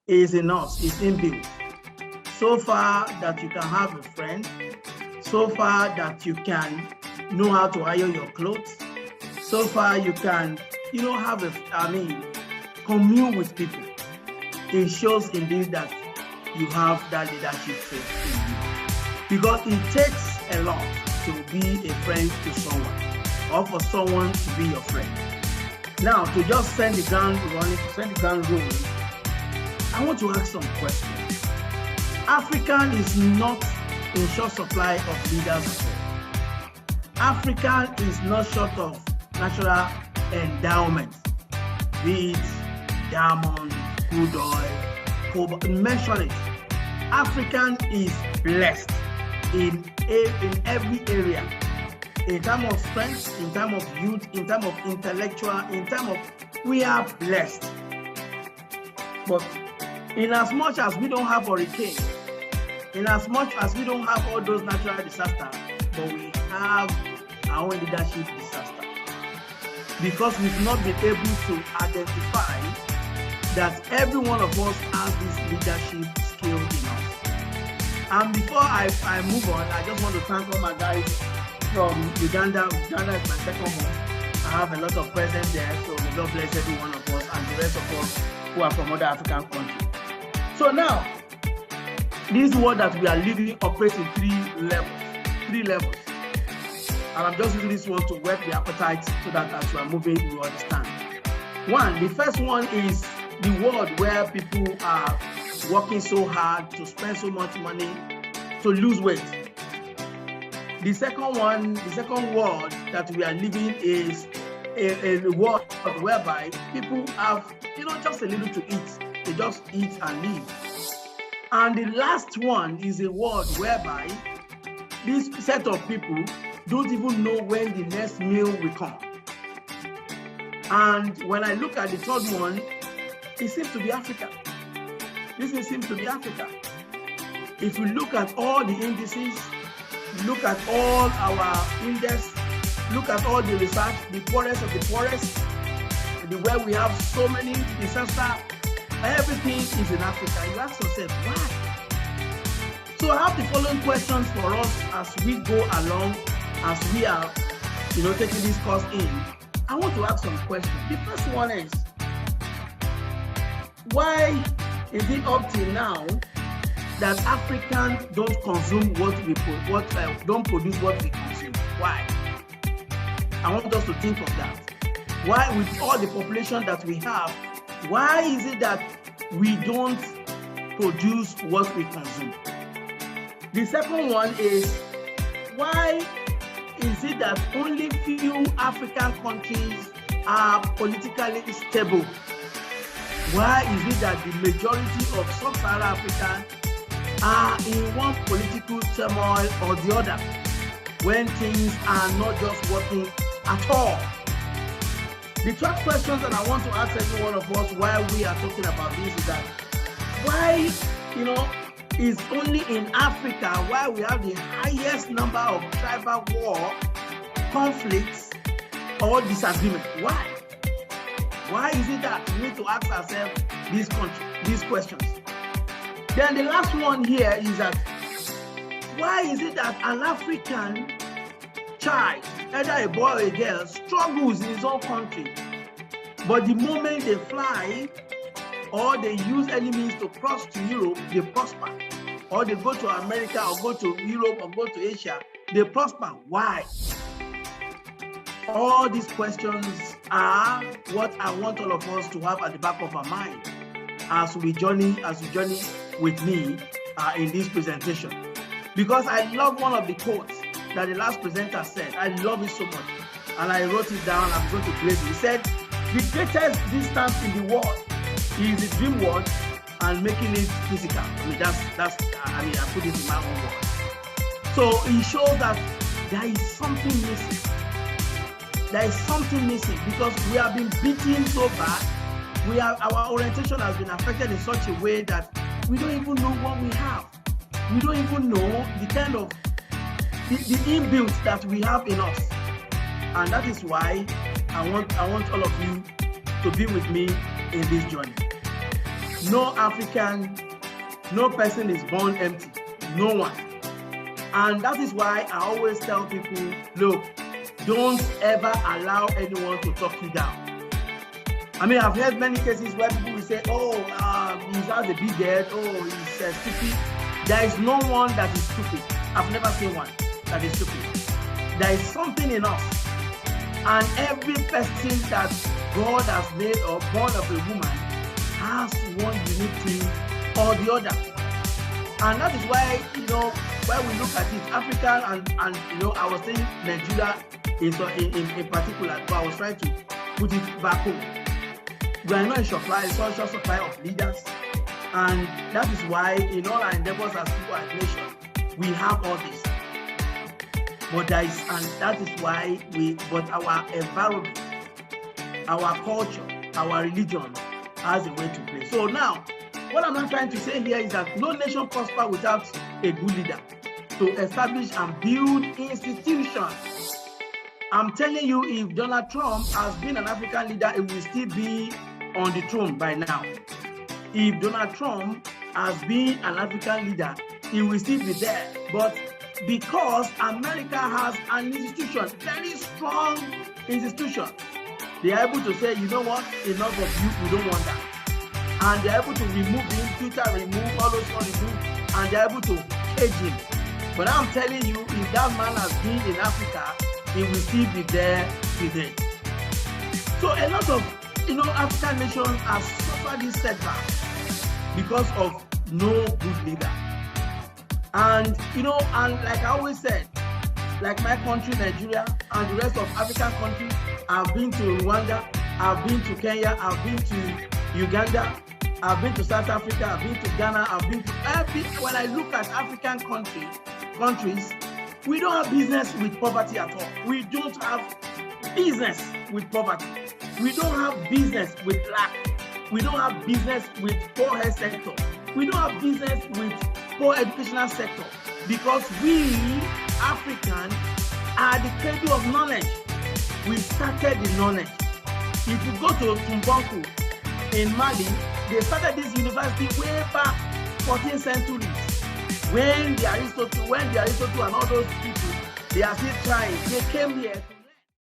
is in us, is inbuilt. So far that you can have a friend, so far that you can know how to iron your clothes, so far you can, have commune with people. It shows indeed that you have that leadership trait in you. Because it takes a lot to be a friend to someone, or for someone to be your friend. Now, to just send the ground running, to send the ground rolling, I want to ask some questions. Africa is not in short supply of leaders at all. Africa is not short of natural endowments, be it diamond, crude oil, cobalt, mention it. African is blessed in every area, in terms of strength, in terms of youth, in terms of intellectual, we are blessed. But in as much as we don't have hurricanes, in as much as we don't have all those natural disasters, but we have our own leadership disaster. Because we've not been able to identify that every one of us has this leadership skill in us. And before I move on, I just want to thank all my guys from Uganda. Uganda is my second home. I have a lot of presence there, so may God bless every one of us and the rest of us who are from other African countries. So now, this world that we are living operates in three levels. And I'm just using this one to whet the appetite so that as we are moving, we understand. One, the first one is the world where people are working so hard to spend so much money to lose weight. The second world that we are living is a world whereby people have, just a little to eat. They just eat and live. And the last one is a world whereby this set of people don't even know when the next meal will come. And when I look at the third one, it seems to be Africa. This seems to be Africa. If you look at all the indices, look at all our index, look at all the research, the poorest of the poorest, where we have so many disasters, everything is in Africa. You ask yourself, why? So I have the following questions for us as we go along, as we are, taking this course in. I want to ask some questions. The first one is, why is it up till now that Africans don't consume don't produce what we consume? Why? I want us to think of that. Why, with all the population that we have, why is it that we don't produce what we consume? The second one is, why is it that only few African countries are politically stable? Why is it that the majority of sub-Saharan Africans are in one political turmoil or the other when things are not just working at all? The third question that I want to ask every one of us while we are talking about this is that why, is only in Africa why we have the highest number of tribal war, conflicts, or disagreement? Why? Why is it that we need to ask ourselves these questions? Then the last one here is that why is it that an African child, either a boy or a girl, struggles in his own country, but the moment they fly or they use any means to cross to Europe, they prosper? Or they go to America or go to Europe or go to Asia, they prosper. Why? All these questions are what I want all of us to have at the back of our mind as we journey with me in this presentation. Because I love one of the quotes that the last presenter said. I love it so much. And I wrote it down. I'm going to place it. He said, the greatest distance in the world is the dream world and making it physical. I put it in my own words. So it shows that there is something missing. There is something missing because we have been beaten so bad. Our orientation has been affected in such a way that we don't even know what we have. We don't even know the kind of the inbuilt that we have in us. And that is why I want all of you to be with me in this journey. no African, no person is born empty, no one. And that is why I always tell people, look, don't ever allow anyone to talk you down. I mean, I've heard many cases where people will say, oh, he has a big head, oh, he's stupid. There is no one that is stupid. I've never seen one that is stupid. There is something in us. And every person that God has made or born of a woman has one unique thing or the other. And that is why, when we look at it, Africa and I was saying Nigeria in particular, but I was trying to put it back home. We are not in social supply of leaders. And that is why in all our endeavors as people as nation, we have all this. But that is why but our environment, our culture, our religion has a way to play. So now, what I'm not trying to say here is that no nation prospers without a good leader to establish and build institutions. I'm telling you, if Donald Trump has been an African leader, he will still be on the throne by now. If Donald Trump has been an African leader, he will still be there. But because America has an institution, very strong institution, they are able to say, you know what, enough of you, we don't want that. And they're able to remove him, Twitter remove, all those ones remove, and they're able to cage him. But I'm telling you, if that man has been in Africa, he will still be there today. So a lot of African nations have suffered this setback because of no good leader. And and like I always said, like my country, Nigeria, and the rest of African countries, I've been to Rwanda, I've been to Kenya, I've been to Uganda, I've been to South Africa, I've been to Ghana, I've been to when I look at African countries, we don't have business with poverty at all. We don't have business with poverty. We don't have business with lack. We don't have business with poor health sector. We don't have business with poor educational sector because we, Africans, are the cradle of knowledge. We started the knowledge. If you go to Timbuktu in Mali, they started this university way back 14th century. When the Aristotle and all those people, they are still trying. They came here